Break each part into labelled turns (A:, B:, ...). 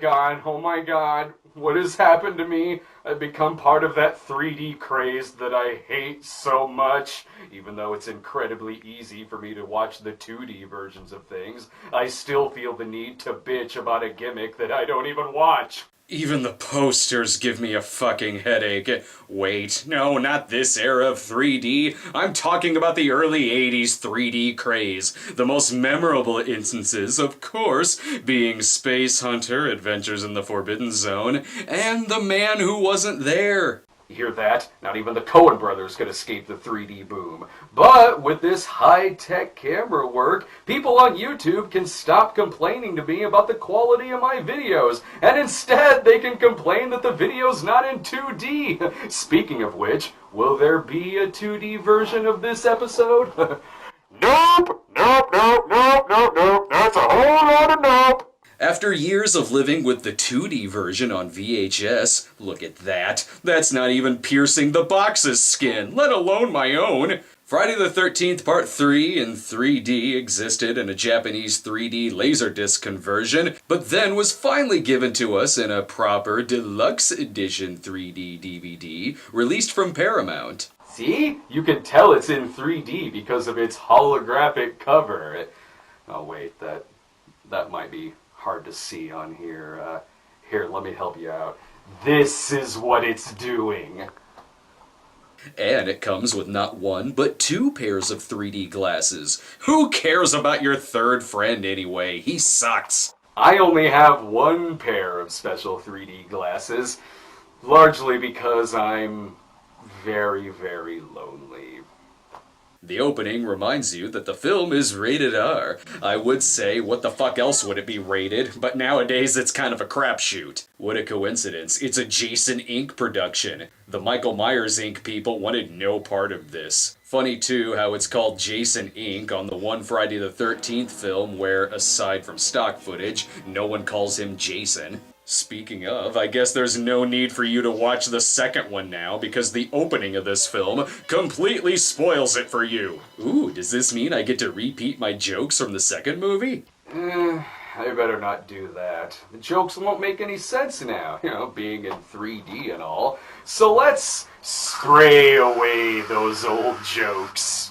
A: oh my god, what has happened to me? I've become part of that 3D craze that I hate so much. Even though it's incredibly easy for me to watch the 2D versions of things, I still feel the need to bitch about a gimmick that I don't even watch.
B: Even the posters give me a fucking headache. Wait, no, not this era of 3D. I'm talking about the early 80s 3D craze. The most memorable instances, of course, being Space Hunter, Adventures in the Forbidden Zone, and The Man Who Wasn't There.
A: You hear that? Not even the Coen brothers could escape the 3D boom. But with this high-tech camera work, people on YouTube can stop complaining to me about the quality of my videos, and instead they can complain that the video's not in 2D. Speaking of which, will there be a 2D version of this episode? Nope! Nope, nope, nope, nope, nope. That's a whole lot of nope!
B: After years of living with the 2D version on VHS, look at that, that's not even piercing the box's skin, let alone my own. Friday the 13th Part 3 in 3D existed in a Japanese 3D Laserdisc conversion, but then was finally given to us in a proper deluxe edition 3D DVD, released from Paramount.
A: See? You can tell it's in 3D because of its holographic cover. Oh wait, that might be hard to see on here. Here, let me help you out. This is what it's doing.
B: And it comes with not one, but 2 pairs of 3D glasses. Who cares about your third friend anyway? He sucks.
A: I only have 1 pair of special 3D glasses, largely because I'm very, very lonely.
B: The opening reminds you that the film is rated R. I would say, what the fuck else would it be rated? But nowadays it's kind of a crapshoot. What a coincidence. It's a Jason Inc. production. The Michael Myers Inc. people wanted no part of this. Funny too how it's called Jason Inc. on the one Friday the 13th film where, aside from stock footage, no one calls him Jason. Speaking of, I guess there's no need for you to watch the second one now, because the opening of this film completely spoils it for you. Ooh, does this mean I get to repeat my jokes from the second movie?
A: I better not do that. The jokes won't make any sense now, being in 3D and all. So let's stray away those old jokes.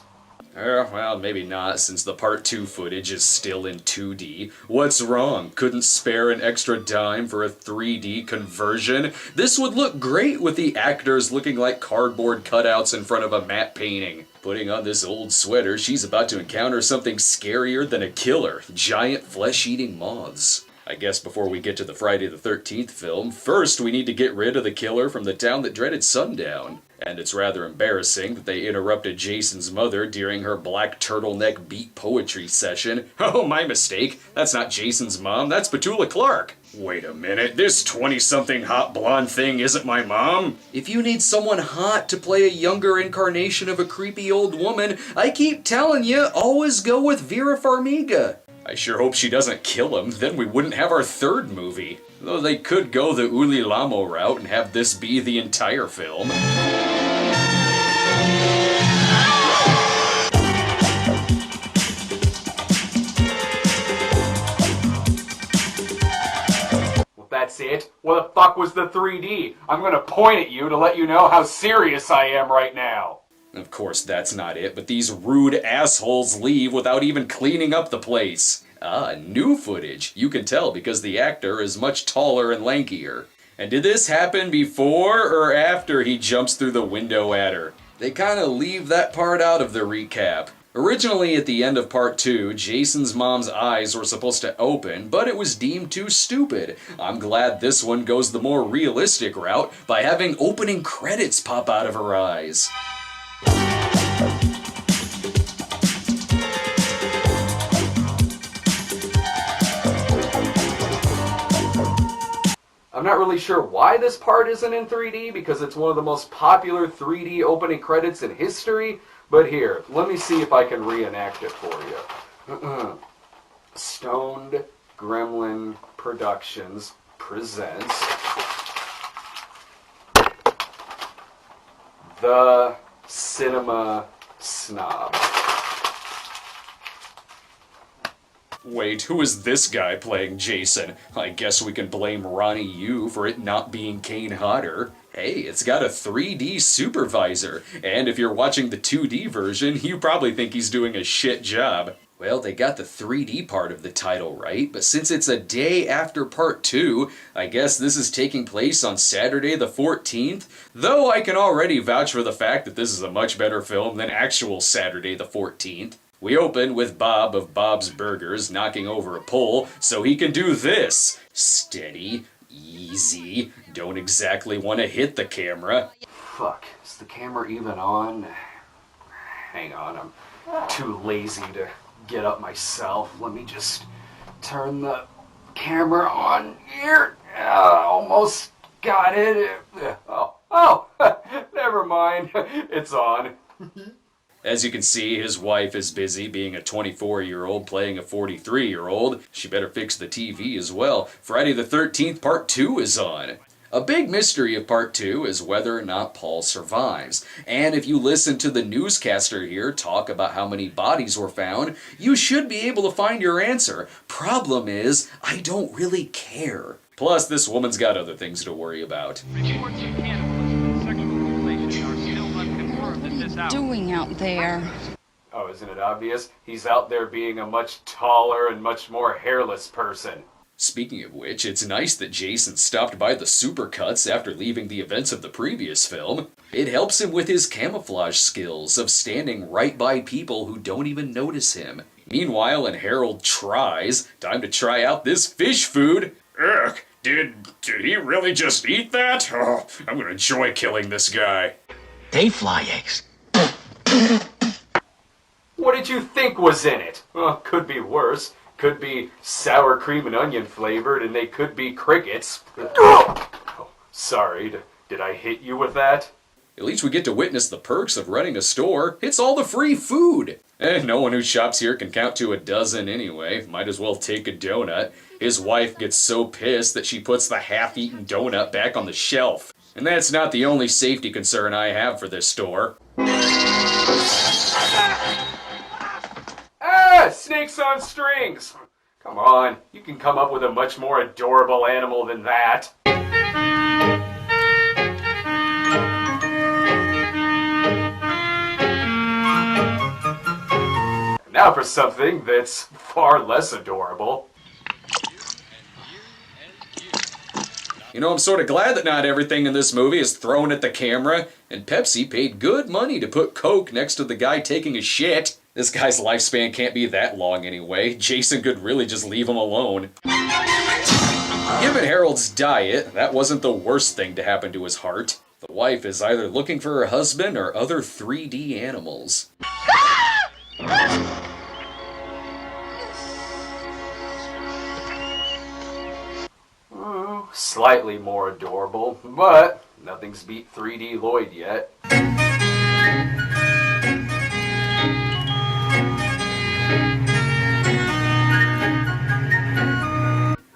B: Well, maybe not, since the Part 2 footage is still in 2D. What's wrong? Couldn't spare an extra dime for a 3D conversion? This would look great with the actors looking like cardboard cutouts in front of a matte painting. Putting on this old sweater, she's about to encounter something scarier than a killer. Giant flesh-eating moths. I guess before we get to the Friday the 13th film, first we need to get rid of the killer from the town that dreaded sundown. And it's rather embarrassing that they interrupted Jason's mother during her black turtleneck beat poetry session. Oh, my mistake. That's not Jason's mom, that's Petula Clark. Wait a minute, this 20-something hot blonde thing isn't my mom? If you need someone hot to play a younger incarnation of a creepy old woman, I keep telling you, always go with Vera Farmiga. I sure hope she doesn't kill him, then we wouldn't have our third movie. Though they could go the Uli Lamo route and have this be the entire film.
A: Well, that's it. What the fuck was the 3D? I'm gonna point at you to let you know how serious I am right now.
B: Of course, that's not it, but these rude assholes leave without even cleaning up the place. Ah, new footage. You can tell because the actor is much taller and lankier. And did this happen before or after he jumps through the window at her? They kinda leave that part out of the recap. Originally, at the end of Part 2, Jason's mom's eyes were supposed to open, but it was deemed too stupid. I'm glad this one goes the more realistic route by having opening credits pop out of her eyes.
A: I'm not really sure why this part isn't in 3D, because it's one of the most popular 3D opening credits in history, but here, let me see if I can reenact it for you. Stoned Gremlin Productions presents The Cinema Snob.
B: Wait, who is this guy playing Jason? I guess we can blame Ronnie Yu for it not being Kane Hodder. Hey, it's got a 3D supervisor, and if you're watching the 2D version, you probably think he's doing a shit job. Well, they got the 3D part of the title right, but since it's a day after part 2, I guess this is taking place on Saturday the 14th, though I can already vouch for the fact that this is a much better film than actual Saturday the 14th. We open with Bob of Bob's Burgers knocking over a pole so he can do this. Steady, easy, don't exactly want to hit the camera.
A: Fuck, is the camera even on? Hang on, I'm too lazy to get up myself. Let me just turn the camera on here. Almost got it. Oh, never mind. It's on.
B: As you can see, his wife is busy being a 24-year-old playing a 43-year-old. She better fix the TV as well. Friday the 13th Part 2 is on. A big mystery of Part 2 is whether or not Paul survives. And if you listen to the newscaster here talk about how many bodies were found, you should be able to find your answer. Problem is, I don't really care. Plus, this woman's got other things to worry about.
C: Reports of cannibalism and sexual relation are still unconfirmed at this hour.
D: Doing out there?
A: Oh, isn't it obvious? He's out there being a much taller and much more hairless person.
B: Speaking of which, it's nice that Jason stopped by the supercuts after leaving the events of the previous film. It helps him with his camouflage skills of standing right by people who don't even notice him. Meanwhile, in Harold Tries, time to try out this fish food. Ugh, did he really just eat that? Oh, I'm gonna enjoy killing this guy.
E: They fly eggs.
A: What did you think was in it? Well, could be worse. Could be sour cream and onion flavored, and they could be crickets. Oh, sorry, did I hit you with that?
B: At least we get to witness the perks of running a store. It's all the free food. No one who shops here can count to a dozen anyway. Might as well take a donut. His wife gets so pissed that she puts the half-eaten donut back on the shelf. And that's not the only safety concern I have for this store.
A: Ah, snakes on strings! Come on, you can come up with a much more adorable animal than that. Now for something that's far less adorable.
B: You know, I'm sort of glad that not everything in this movie is thrown at the camera, and Pepsi paid good money to put Coke next to the guy taking a shit. This guy's lifespan can't be that long anyway. Jason could really just leave him alone. Given Harold's diet, that wasn't the worst thing to happen to his heart. The wife is either looking for her husband or other 3D animals.
A: Slightly more adorable, but nothing's beat 3D Lloyd yet.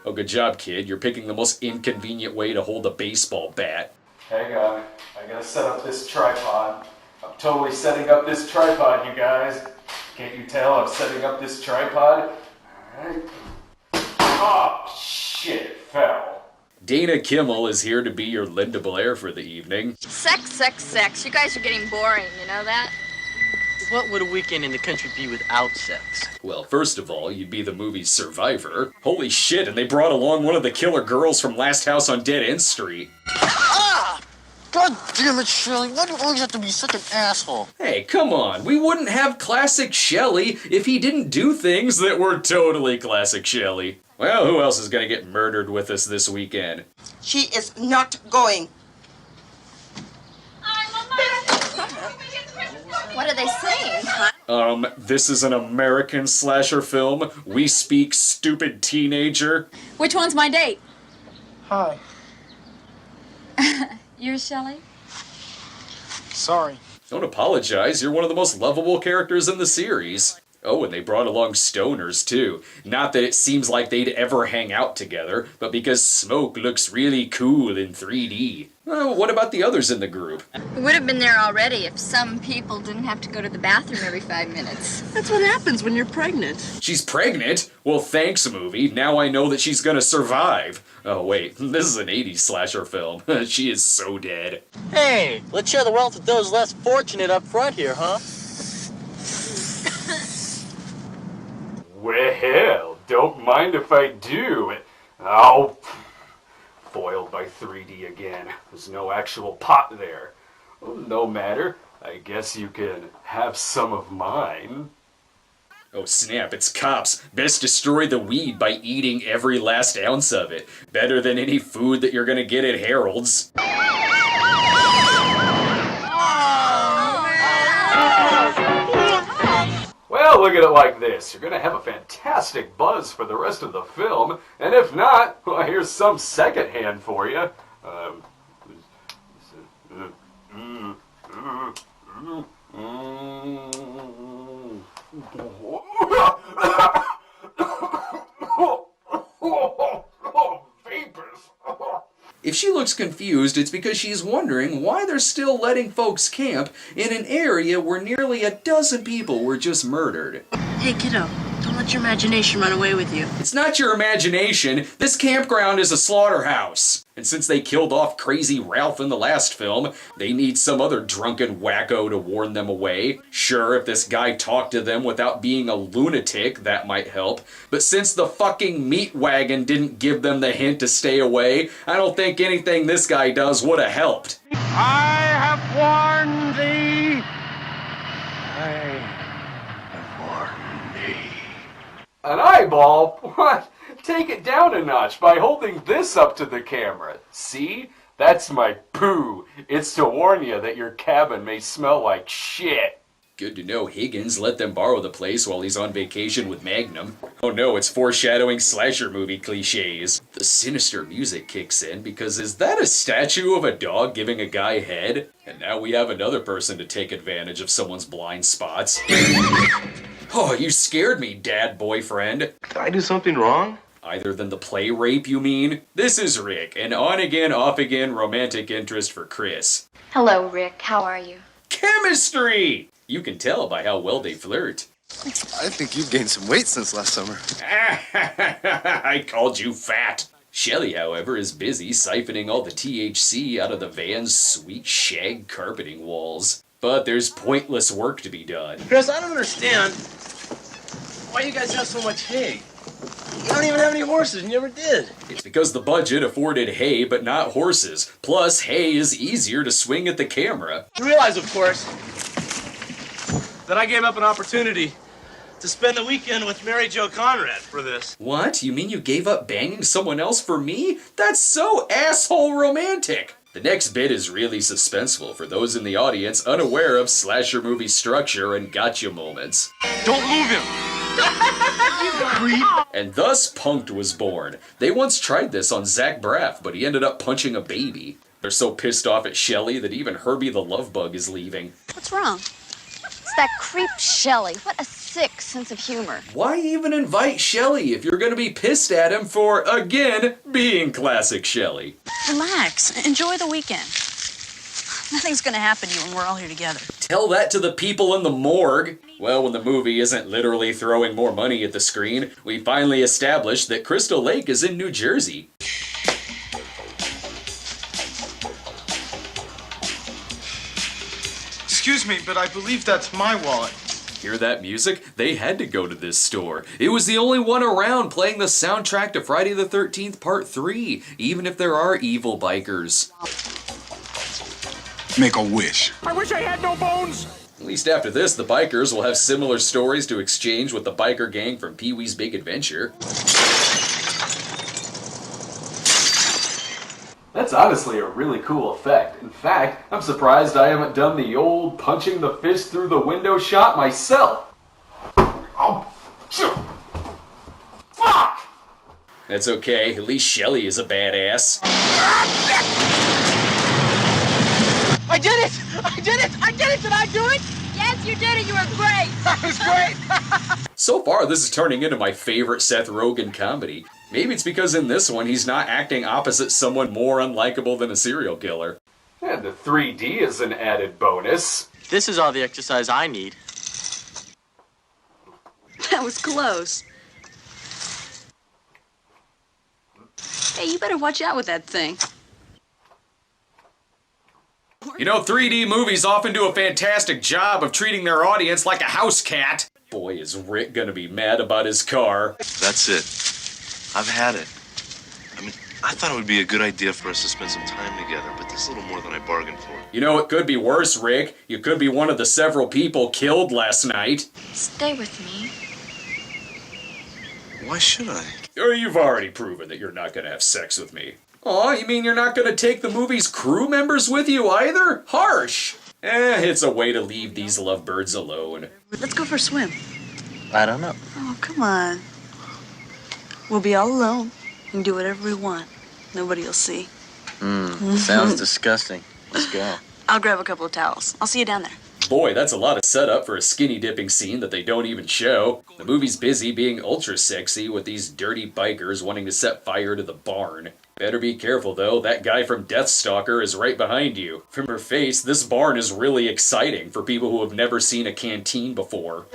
B: Oh, good job, kid. You're picking the most inconvenient way to hold a baseball bat.
A: Hang on, I gotta set up this tripod. I'm totally setting up this tripod, you guys. Can't you tell I'm setting up this tripod? Alright. Oh, shit, it fell.
B: Dana Kimmel is here to be your Linda Blair for the evening.
D: Sex, sex, sex. You guys are getting boring, you know that?
E: What would a weekend in the country be without sex?
B: Well, first of all, you'd be the movie's survivor. Holy shit, and they brought along one of the killer girls from Last House on Dead End Street.
E: Ah! God damn it, Shirley. Why do you always have to be such an asshole?
B: Hey, come on. We wouldn't have classic Shelley if he didn't do things that were totally classic Shelley. Well, who else is gonna get murdered with us this weekend?
F: She is not going.
D: What are they saying, huh?
B: This is an American slasher film. We speak stupid teenager.
G: Which one's my date?
H: Hi.
G: You're Shelley?
H: Sorry.
B: Don't apologize, you're one of the most lovable characters in the series. Oh, and they brought along stoners, too. Not that it seems like they'd ever hang out together, but because smoke looks really cool in 3D. Well, what about the others in the group?
D: We would have been there already if some people didn't have to go to the bathroom every 5 minutes.
G: That's what happens when you're pregnant.
B: She's pregnant? Well, thanks, movie. Now I know that she's gonna survive. Oh, wait, this is an 80s slasher film. She is so dead.
E: Hey, let's share the wealth with those less fortunate up front here, huh?
A: Well, don't mind if I do. Oh, foiled by 3D again. There's no actual pot there. Well, no matter. I guess you can have some of mine.
B: Oh snap, it's cops. Best destroy the weed by eating every last ounce of it. Better than any food that you're gonna get at Harold's.
A: Well, look at it like this. You're gonna have a fantastic buzz for the rest of the film, and if not, well, here's some secondhand for you. Vapors.
B: If she looks confused, it's because she's wondering why they're still letting folks camp in an area where nearly a dozen people were just murdered.
G: Hey, kiddo, don't let your imagination run away with you.
B: It's not your imagination. This campground is a slaughterhouse. And since they killed off Crazy Ralph in the last film, they need some other drunken wacko to warn them away. Sure, if this guy talked to them without being a lunatic, that might help. But since the fucking meat wagon didn't give them the hint to stay away, I don't think anything this guy does would have helped.
C: I have warned thee.
A: An eyeball? What? Take it down a notch by holding this up to the camera. See? That's my poo. It's to warn you that your cabin may smell like shit.
B: Good to know Higgins let them borrow the place while he's on vacation with Magnum. Oh no, it's foreshadowing slasher movie cliches. The sinister music kicks in because is that a statue of a dog giving a guy head? And now we have another person to take advantage of someone's blind spots. Oh, you scared me, dad boyfriend.
H: Did I do something wrong?
B: Either than the play rape, you mean? This is Rick, an on-again, off-again romantic interest for Chris.
D: Hello, Rick. How are you?
B: Chemistry! You can tell by how well they flirt.
H: I think you've gained some weight since last summer.
B: I called you fat. Shelley, however, is busy siphoning all the THC out of the van's sweet shag carpeting walls. But there's pointless work to be done.
E: Chris, I don't understand why you guys have so much hay. You don't even have any horses, and you never did.
B: It's because the budget afforded hay but not horses. Plus, hay is easier to swing at the camera.
E: You realize, of course, that I gave up an opportunity to spend the weekend with Mary Jo Conrad for this.
B: What? You mean you gave up banging someone else for me? That's so asshole romantic! The next bit is really suspenseful for those in the audience unaware of slasher movie structure and gotcha moments.
H: Don't move him!
B: And thus Punked was born. They once tried this on Zach Braff, but he ended up punching a baby. They're so pissed off at Shelley that even Herbie the Love Bug is leaving.
D: What's wrong? It's that creep Shelley. What a sick sense of humor.
B: Why even invite Shelley if you're gonna be pissed at him for, again, being classic Shelley?
G: Relax. Enjoy the weekend. Nothing's gonna happen to you when we're all here together.
B: Tell that to the people in the morgue. Well, when the movie isn't literally throwing more money at the screen, we finally establish that Crystal Lake is in New Jersey.
H: Excuse me, but I believe that's my wallet.
B: Hear that music? They had to go to this store. It was the only one around playing the soundtrack to Friday the 13th Part 3, even if there are evil bikers.
I: Make a wish.
C: I wish I had no bones.
B: At least after this, the bikers will have similar stories to exchange with the biker gang from Pee-wee's Big Adventure.
A: That's honestly a really cool effect. In fact, I'm surprised I haven't done the old punching the fist through the window shot myself. Oh, shoot. Fuck!
B: That's okay, at least Shelley is a badass.
E: I did it! I did it! I did it! Did I do it?
D: Yes, you did it. You were great.
E: That was great!
B: So far, this is turning into my favorite Seth Rogen comedy. Maybe it's because in this one, he's not acting opposite someone more unlikable than a serial killer.
A: And the 3D is an added bonus.
I: This is all the exercise I need.
G: That was close. Hey, you better watch out with that thing.
B: You know, 3D movies often do a fantastic job of treating their audience like a house cat. Boy, is Rick gonna be mad about his car.
J: That's it. I've had it. I mean, I thought it would be a good idea for us to spend some time together, but this is a little more than I bargained for.
B: You know, it could be worse, Rick. You could be one of the several people killed last night.
D: Stay with me.
J: Why should I?
B: Oh, you've already proven that you're not gonna have sex with me. Aw, you mean you're not gonna take the movie's crew members with you either? Harsh! It's a way to leave these lovebirds alone.
G: Let's go for a swim.
I: I don't know.
G: Oh, come on. We'll be all alone and do whatever we want. Nobody will see.
I: Sounds disgusting. Let's go.
G: I'll grab a couple of towels. I'll see you down there.
B: Boy, that's a lot of setup for a skinny dipping scene that they don't even show. The movie's busy being ultra sexy with these dirty bikers wanting to set fire to the barn. Better be careful though, that guy from Deathstalker is right behind you. From her face, this barn is really exciting for people who have never seen a canteen before.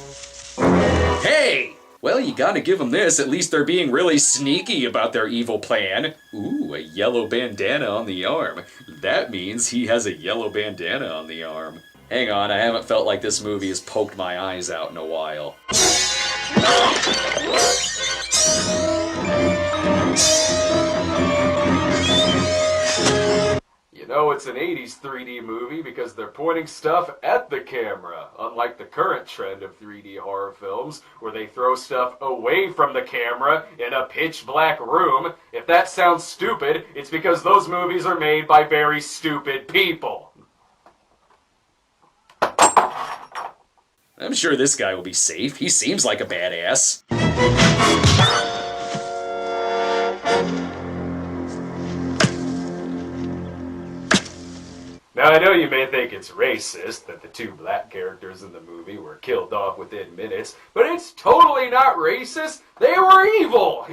B: Hey! Well, you gotta give them this, at least they're being really sneaky about their evil plan. Ooh, a yellow bandana on the arm. That means he has a yellow bandana on the arm. Hang on, I haven't felt like this movie has poked my eyes out in a while.
A: You know it's an 80s 3D movie because they're pointing stuff at the camera, unlike the current trend of 3D horror films, where they throw stuff away from the camera in a pitch black room. If that sounds stupid, it's because those movies are made by very stupid people.
B: I'm sure this guy will be safe. He seems like a badass.
A: Now, I know you may think it's racist that the two black characters in the movie were killed off within minutes, but it's totally not racist. They were evil.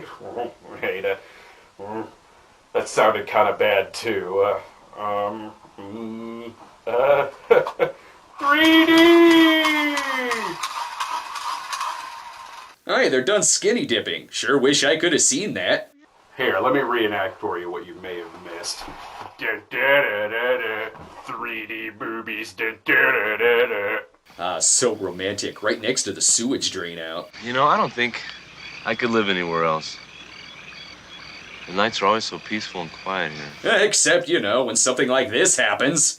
A: Hey, that sounded kind of bad, too. 3D!
B: Hey, they're done skinny dipping. Sure wish I could have seen that.
A: Here, let me reenact for you what you may have missed. 3D boobies.
B: Ah, so romantic. Right next to the sewage drain out.
J: You know, I don't think I could live anywhere else. The nights are always so peaceful and quiet here.
B: Except, you know, when something like this happens.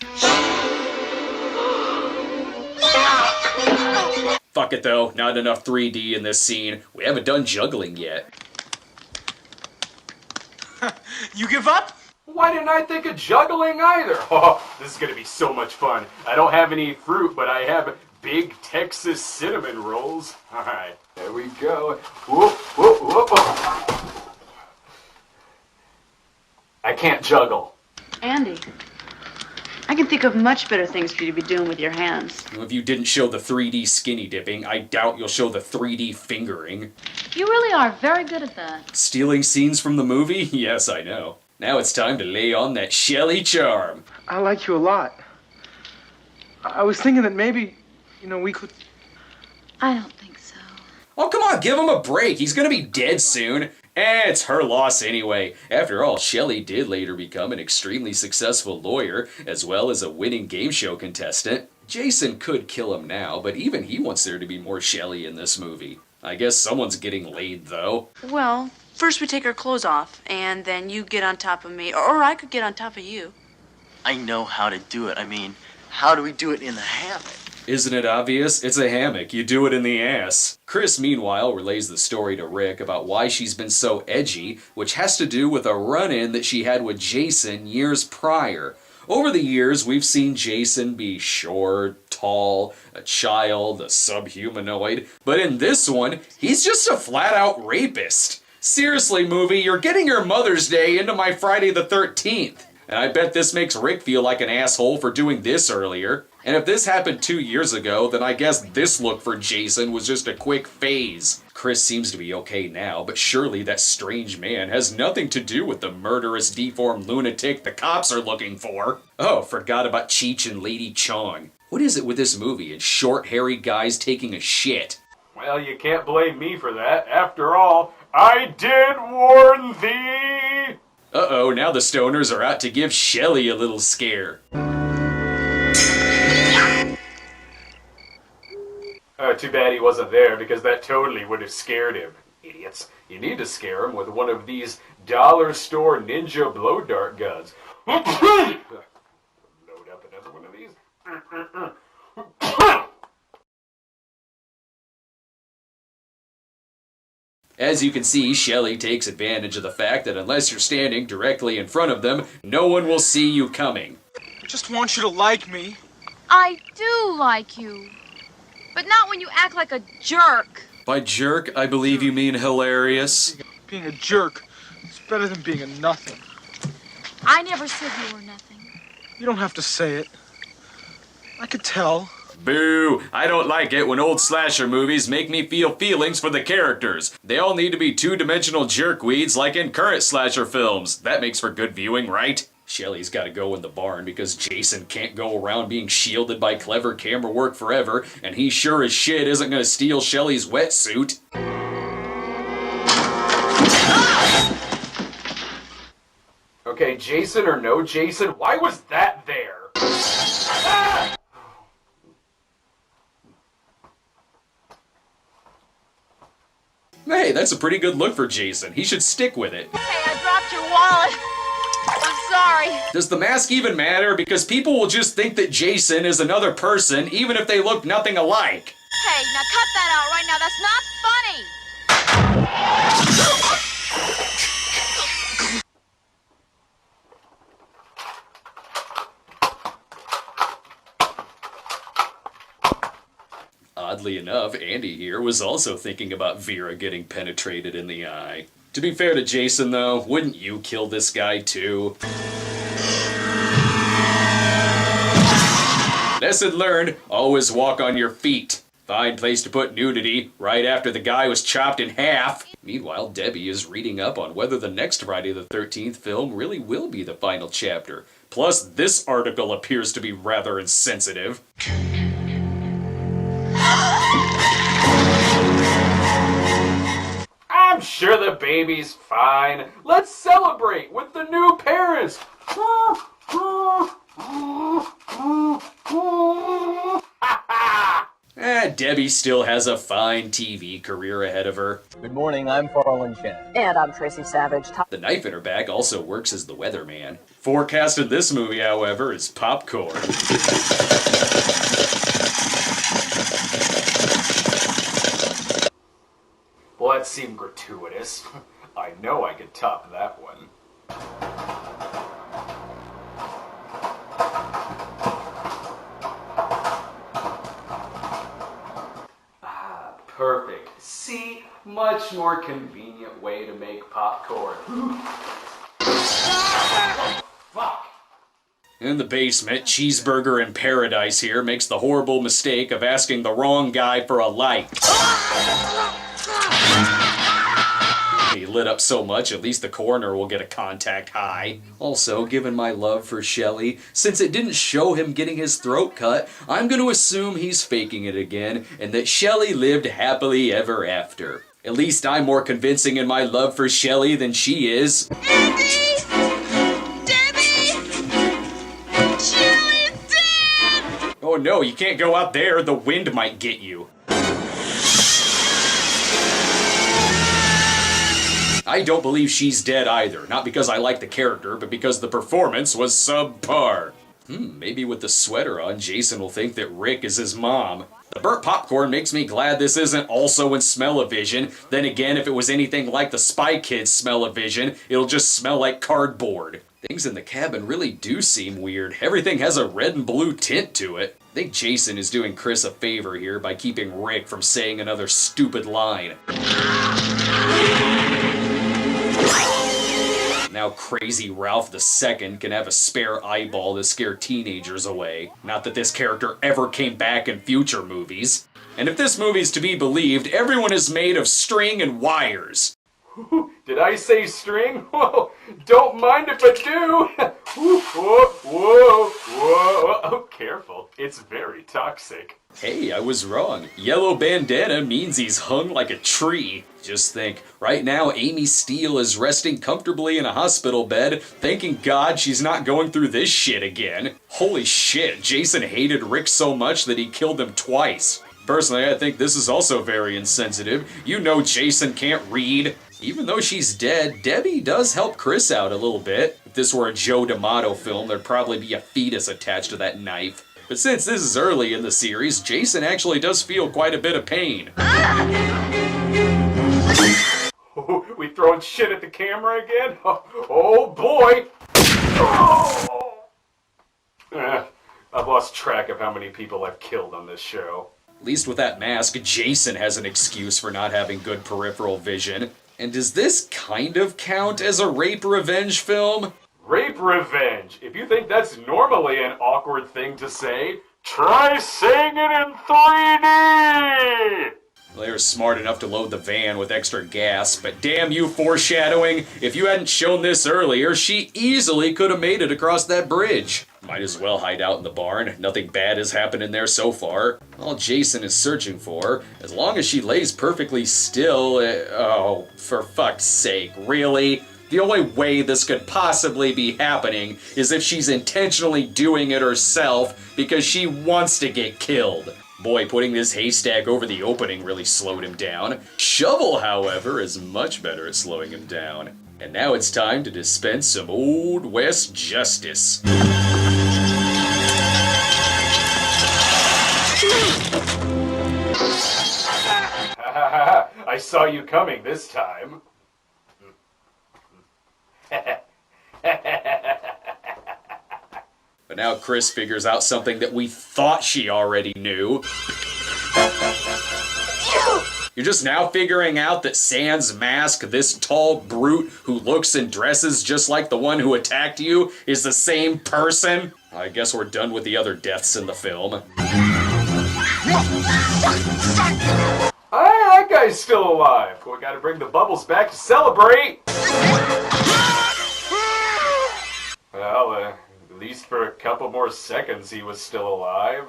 B: Fuck it though, not enough 3D in this scene. We haven't done juggling yet.
E: You give up?
A: Why didn't I think of juggling either? Oh, this is gonna be so much fun. I don't have any fruit, but I have big Texas cinnamon rolls. Alright, there we go. Whoop, whoop, whoop. I can't juggle.
G: Andy, I can think of much better things for you to be doing with your hands.
B: If you didn't show the 3D skinny dipping, I doubt you'll show the 3D fingering.
K: You really are very good at that.
B: Stealing scenes from the movie? Yes, I know. Now it's time to lay on that Shelley charm.
H: I like you a lot. I was thinking that maybe, we could...
K: I don't think so.
B: Oh, come on, give him a break. He's gonna be dead soon. It's her loss anyway. After all, Shelley did later become an extremely successful lawyer, as well as a winning game show contestant. Jason could kill him now, but even he wants there to be more Shelley in this movie. I guess someone's getting laid, though.
G: Well, first we take our clothes off, and then you get on top of me, or I could get on top of you.
I: I know how to do it. I mean, how do we do it in the hammock?
B: Isn't it obvious? It's a hammock. You do it in the ass. Chris, meanwhile, relays the story to Rick about why she's been so edgy, which has to do with a run-in that she had with Jason years prior. Over the years, we've seen Jason be short, tall, a child, a subhumanoid, but in this one, he's just a flat-out rapist. Seriously, movie, you're getting your Mother's Day into my Friday the 13th. And I bet this makes Rick feel like an asshole for doing this earlier. And if this happened 2 years ago, then I guess this look for Jason was just a quick phase. Chris seems to be okay now, but surely that strange man has nothing to do with the murderous, deformed lunatic the cops are looking for. Oh, forgot about Cheech and Lady Chong. What is it with this movie and short, hairy guys taking a shit?
A: Well, you can't blame me for that. After all, I did warn thee!
B: Uh-oh, now the stoners are out to give Shelley a little scare.
A: Too bad he wasn't there, because that totally would have scared him. Idiots. You need to scare him with one of these dollar store ninja blow dart guns. Load up another one of these.
B: As you can see, Shelley takes advantage of the fact that unless you're standing directly in front of them, no one will see you coming.
H: I just want you to like me.
K: I do like you. But not when you act like a jerk.
B: By jerk, I believe you mean hilarious.
H: Being a jerk is better than being a nothing.
K: I never said you were nothing.
H: You don't have to say it. I could tell.
B: Boo! I don't like it when old slasher movies make me feel feelings for the characters. They all need to be two-dimensional jerkweeds like in current slasher films. That makes for good viewing, right? Shelley's gotta go in the barn because Jason can't go around being shielded by clever camera work forever, and he sure as shit isn't gonna steal Shelley's wetsuit.
A: Okay, Jason or no Jason, why was that there? Ah!
B: Hey, that's a pretty good look for Jason. He should stick with it.
K: Hey, I dropped your wallet. I'm sorry.
B: Does the mask even matter? Because people will just think that Jason is another person, even if they look nothing alike.
K: Hey, now cut that out right now. That's not funny.
B: Oddly enough, Andy here was also thinking about Vera getting penetrated in the eye. To be fair to Jason, though, wouldn't you kill this guy too? Lesson learned, always walk on your feet. Fine place to put nudity, right after the guy was chopped in half. Meanwhile, Debbie is reading up on whether the next Friday the 13th film really will be the final chapter. Plus, this article appears to be rather insensitive.
A: I'm sure the baby's fine. Let's celebrate with the new parents.
B: Debbie still has a fine TV career ahead of her.
L: Good morning, I'm Farland Chen.
M: And I'm Tracy Savage.
B: The knife in her back also works as the weatherman. Forecast in this movie, however, is popcorn.
A: Well, that seemed gratuitous. I know I could top that one. Ah, perfect. See, much more convenient way to make popcorn. Fuck.
B: In the basement, Cheeseburger in Paradise here makes the horrible mistake of asking the wrong guy for a light. He lit up so much, at least the coroner will get a contact high. Also, given my love for Shelley, since it didn't show him getting his throat cut, I'm going to assume he's faking it again, and that Shelley lived happily ever after. At least I'm more convincing in my love for Shelley than she is.
K: Andy! Debbie! Shelley's dead!
B: Oh no, you can't go out there, the wind might get you. I don't believe she's dead either, not because I like the character, but because the performance was subpar. Maybe with the sweater on, Jason will think that Rick is his mom. The burnt popcorn makes me glad this isn't also in Smell-O-Vision. Then again, if it was anything like the Spy Kids Smell-O-Vision, it'll just smell like cardboard. Things in the cabin really do seem weird. Everything has a red and blue tint to it. I think Jason is doing Chris a favor here by keeping Rick from saying another stupid line. Now Crazy Ralph II can have a spare eyeball to scare teenagers away. Not that this character ever came back in future movies. And if this movie's to be believed, everyone is made of string and wires.
A: Did I say string? Whoa, don't mind if I do. Whoa, whoa, whoa. Oh, careful. It's very toxic.
B: Hey, I was wrong. Yellow bandana means he's hung like a tree. Just think, right now Amy Steele is resting comfortably in a hospital bed, thanking God she's not going through this shit again. Holy shit, Jason hated Rick so much that he killed him twice. Personally, I think this is also very insensitive. You know Jason can't read. Even though she's dead, Debbie does help Chris out a little bit. If this were a Joe D'Amato film, there'd probably be a fetus attached to that knife. But since this is early in the series, Jason actually does feel quite a bit of pain.
A: We throwing shit at the camera again? Oh boy! Oh. I've lost track of how many people I've killed on this show.
B: At least with that mask, Jason has an excuse for not having good peripheral vision. And does this kind of count as a rape revenge film?
A: Rape revenge! If you think that's normally an awkward thing to say, try saying it in 3D!
B: They were smart enough to load the van with extra gas, but damn you foreshadowing, if you hadn't shown this earlier, she easily could have made it across that bridge. Might as well hide out in the barn, nothing bad has happened in there so far. All Jason is searching for, as long as she lays perfectly still, oh, for fuck's sake, really? The only way this could possibly be happening is if she's intentionally doing it herself because she wants to get killed. Boy, putting this haystack over the opening really slowed him down. Shovel, however, is much better at slowing him down. And now it's time to dispense some Old West justice.
A: I saw you coming this time.
B: But now Chris figures out something that we thought she already knew. You're just now figuring out that Sans Mask, this tall brute who looks and dresses just like the one who attacked you, is the same person? I guess we're done with the other deaths in the film.
A: That guy's still alive. We gotta bring the bubbles back to celebrate. Well, at least for a couple more seconds he was still alive.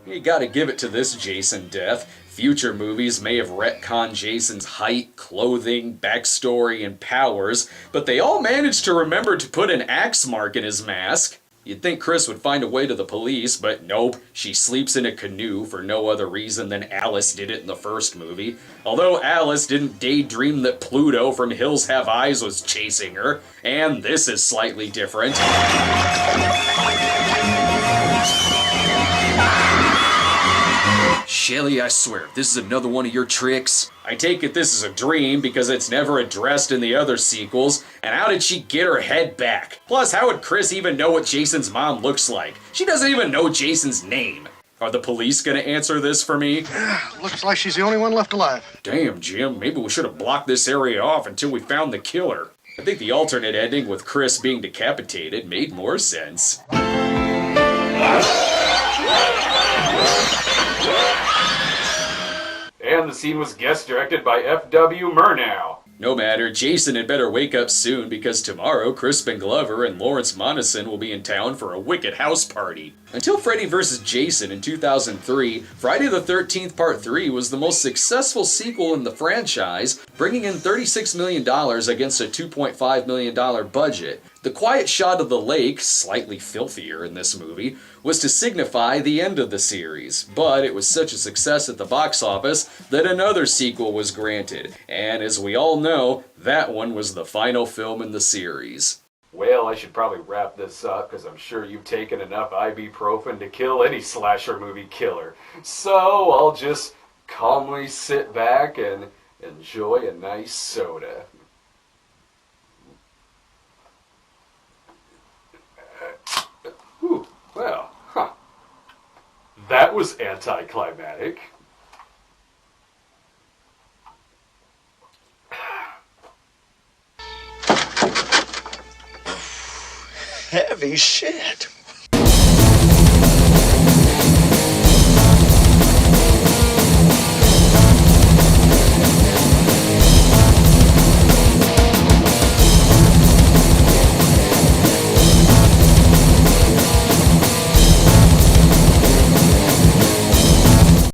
B: You gotta give it to this Jason death. Future movies may have retconned Jason's height, clothing, backstory, and powers, but they all managed to remember to put an axe mark in his mask. You'd think Chris would find a way to the police, but nope, she sleeps in a canoe for no other reason than Alice did it in the first movie. Although Alice didn't daydream that Pluto from Hills Have Eyes was chasing her, and this is slightly different. Shelly, I swear, if this is another one of your tricks. I take it this is a dream because it's never addressed in the other sequels, and how did she get her head back? Plus, how would Chris even know what Jason's mom looks like? She doesn't even know Jason's name. Are the police gonna answer this for me?
M: Looks like she's the only one left alive.
B: Damn, Jim, maybe we should have blocked this area off until we found the killer. I think the alternate ending with Chris being decapitated made more sense.
A: And the scene was guest directed by F.W. Murnau.
B: No matter, Jason had better wake up soon because tomorrow Crispin Glover and Lawrence Monason will be in town for a wicked house party. Until Freddy vs. Jason in 2003, Friday the 13th Part 3 was the most successful sequel in the franchise, bringing in $36 million against a $2.5 million budget. The quiet shot of the lake, slightly filthier in this movie, was to signify the end of the series, but it was such a success at the box office that another sequel was granted, and as we all know, that one was the final film in the series.
A: Well, I should probably wrap this up, because I'm sure you've taken enough ibuprofen to kill any slasher movie killer. So I'll just calmly sit back and enjoy a nice soda. Well, That was anticlimactic.
M: heavy shit.